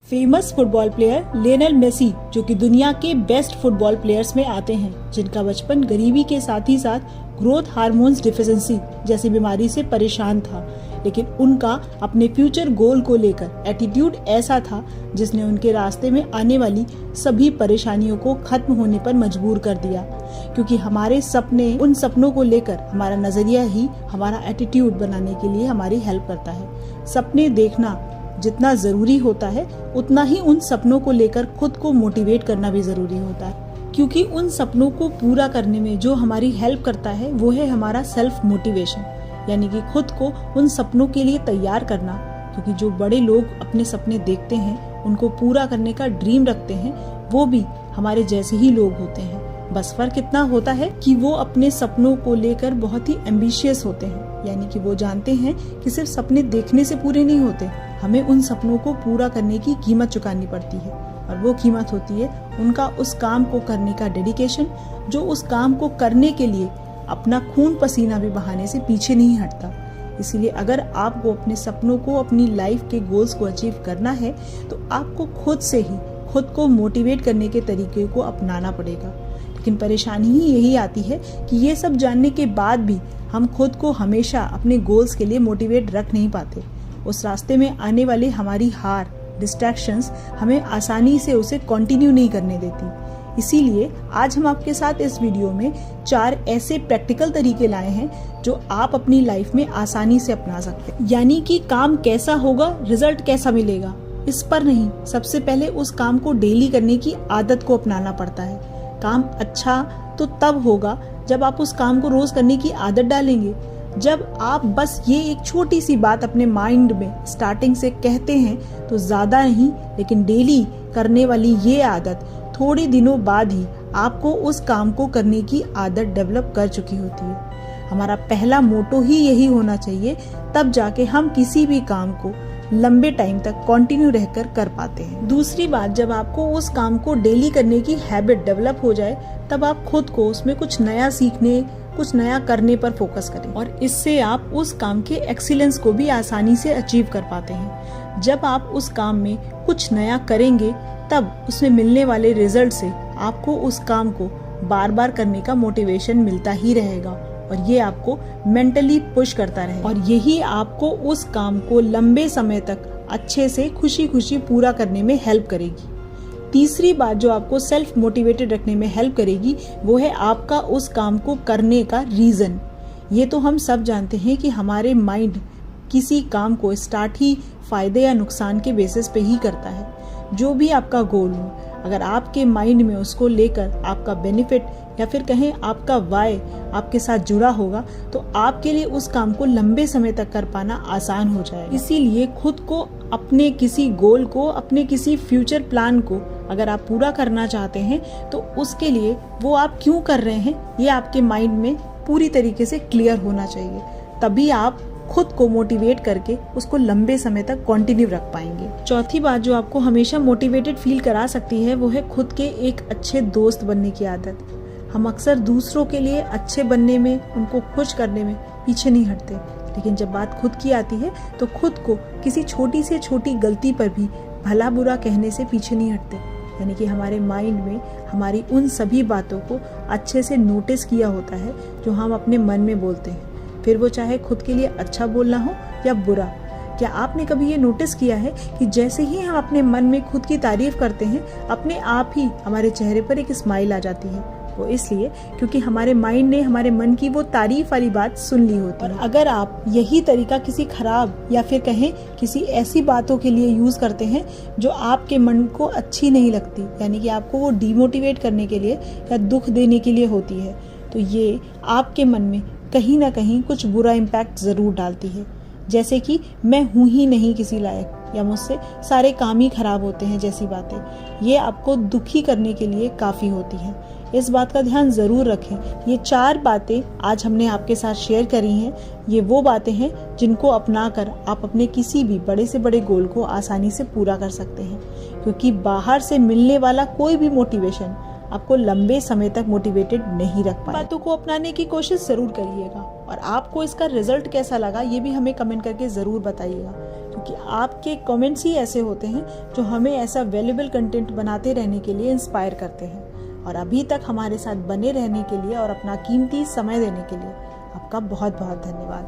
Famous football player Lionel Messi, जो कि दुनिया के बेस्ट फुटबॉल प्लेयर्स में आते हैं, जिनका बचपन गरीबी के साथ ही साथ ग्रोथ हार्मोन्स डिफिशिएंसी जैसी बीमारी से परेशान था, लेकिन उनका अपने फ्यूचर गोल को लेकर एटीट्यूड ऐसा था जिसने उनके रास्ते में आने वाली सभी परेशानियों को खत्म होने पर मजबूर कर दिया। क्योंकि हमारे सपने, उन सपनों को लेकर हमारा नजरिया ही हमारा एटीट्यूड बनाने के लिए हमारी हेल्प करता है। सपने देखना जितना जरूरी होता है, उतना ही उन सपनों को लेकर खुद को मोटिवेट करना भी जरूरी होता है। क्योंकि उन सपनों को पूरा करने में जो हमारी हेल्प करता है वो है हमारा सेल्फ मोटिवेशन, यानी कि खुद को उन सपनों के लिए तैयार करना। क्योंकि जो बड़े लोग अपने सपने देखते हैं, उनको पूरा करने का ड्रीम रखते हैं, वो भी हमारे जैसे ही लोग होते हैं। बस फर्क इतना होता है कि वो अपने सपनों को लेकर बहुत ही एम्बिशियस होते हैं, यानी कि वो जानते हैं कि सिर्फ सपने देखने से पूरे नहीं होते, हमें उन सपनों को पूरा करने की कीमत चुकानी पड़ती है। और वो कीमत होती है उनका उस काम को करने का डेडिकेशन, जो उस काम को करने के लिए अपना खून पसीना भी बहाने से पीछे नहीं हटता। इसीलिए अगर आपको अपने सपनों को, अपनी लाइफ के गोल्स को अचीव करना है, तो आपको खुद से ही खुद को मोटिवेट करने के तरीके को अपनाना पड़ेगा। लेकिन परेशानी ही यही आती है कि ये सब जानने के बाद भी हम खुद को हमेशा अपने गोल्स के लिए मोटिवेट रख नहीं पाते। उस रास्ते में आने वाली हमारी हार, डिस्ट्रैक्शंस हमें आसानी से उसे कंटिन्यू नहीं करने देती। इसीलिए आज हम आपके साथ इस वीडियो में 4 ऐसे प्रैक्टिकल तरीके लाए हैं जो आप अपनी लाइफ में आसानी से अपना सकते हैं। यानी कि काम कैसा होगा, रिजल्ट कैसा मिलेगा, इस पर नहीं, सबसे पहले उस काम को डेली करने की आदत को अपनाना पड़ता है। काम अच्छा तो तब होगा जब आप उस काम को रोज करने की आदत डालेंगे। जब आप बस ये एक छोटी सी बात अपने माइंड में स्टार्टिंग से कहते हैं, तो ज्यादा नहीं लेकिन डेली करने वाली ये आदत थोड़े दिनों बाद ही आपको उस काम को करने की आदत डेवलप कर चुकी होती है। हमारा पहला मोटो ही यही होना चाहिए, तब जाके हम किसी भी काम को लंबे टाइम तक कंटिन्यू रहकर कर पाते हैं। दूसरी बात, जब आपको उस काम को डेली करने की हैबिट डेवलप हो जाए, तब आप खुद को उसमें कुछ नया सीखने, कुछ नया करने पर फोकस करें, और इससे आप उस काम के एक्सीलेंस को भी आसानी से अचीव कर पाते हैं। जब आप उस काम में कुछ नया करेंगे, तब उसमें मिलने वाले रिजल्ट से आपको उस काम को बार बार करने का मोटिवेशन मिलता ही रहेगा, और ये आपको मेंटली पुश करता रहेगा, और यही आपको उस काम को लंबे समय तक अच्छे से खुशी खुशी पूरा करने में हेल्प करेगी। तीसरी बात जो आपको सेल्फ मोटिवेटेड रखने में हेल्प करेगी, वो है आपका उस काम को करने का रीजन। ये तो हम सब जानते हैं कि हमारे माइंड किसी काम को स्टार्ट ही फायदे या नुकसान के बेसिस पे ही करता है। जो भी आपका गोल हो, अगर आपके माइंड में उसको लेकर आपका बेनिफिट या फिर कहें आपका वाई आपके साथ जुड़ा होगा, तो आपके लिए उस काम को लंबे समय तक कर पाना आसान हो जाएगा। इसीलिए खुद को, अपने किसी गोल को, अपने किसी फ्यूचर प्लान को अगर आप पूरा करना चाहते हैं, तो उसके लिए वो आप क्यों कर रहे हैं, ये आपके माइंड में पूरी तरीके से क्लियर होना चाहिए। तभी आप खुद को मोटिवेट करके उसको लंबे समय तक कंटिन्यू रख पाएंगे। चौथी बात जो आपको हमेशा मोटिवेटेड फील करा सकती है, वो है खुद के एक अच्छे दोस्त बनने की आदत। हम अक्सर दूसरों के लिए अच्छे बनने में, उनको खुश करने में पीछे नहीं हटते, लेकिन जब बात खुद की आती है तो खुद को किसी छोटी से छोटी गलती पर भी भला बुरा कहने से पीछे नहीं हटते। यानी कि हमारे माइंड में हमारी उन सभी बातों को अच्छे से नोटिस किया होता है जो हम अपने मन में बोलते हैं, फिर वो चाहे खुद के लिए अच्छा बोलना हो या बुरा। क्या आपने कभी ये नोटिस किया है कि जैसे ही हम अपने मन में खुद की तारीफ करते हैं, अपने आप ही हमारे चेहरे पर एक स्माइल आ जाती है? वो इसलिए क्योंकि हमारे माइंड ने हमारे मन की वो तारीफ वाली बात सुन ली होती है। और अगर आप यही तरीका किसी खराब या फिर कहें किसी ऐसी बातों के लिए यूज करते हैं जो आपके मन को अच्छी नहीं लगती, यानी कि आपको वो डिमोटिवेट करने के लिए या दुख देने के लिए होती है, तो ये आपके मन में कहीं ना कहीं कुछ बुरा इम्पैक्ट जरूर डालती है। जैसे कि मैं हूं ही नहीं किसी लायक, या मुझसे सारे काम ही खराब होते हैं जैसी बातें, ये आपको दुखी करने के लिए काफी होती हैं। इस बात का ध्यान जरूर रखें। ये 4 बातें आज हमने आपके साथ शेयर करी हैं, ये वो बातें हैं जिनको अपनाकर आप अपने किसी भी बड़े से बड़े गोल को आसानी से पूरा कर सकते हैं। क्योंकि बाहर से मिलने वाला कोई भी मोटिवेशन आपको लंबे समय तक मोटिवेटेड नहीं रख पाए। बातों को अपनाने की कोशिश जरूर करिएगा, और आपको इसका रिजल्ट कैसा लगा ये भी हमें कमेंट करके जरूर बताइएगा। क्योंकि आपके कमेंट्स ही ऐसे होते हैं जो हमें ऐसा वैल्यूएबल कंटेंट बनाते रहने के लिए इंस्पायर करते हैं। और अभी तक हमारे साथ बने रहने के लिए और अपना कीमती समय देने के लिए आपका बहुत बहुत धन्यवाद।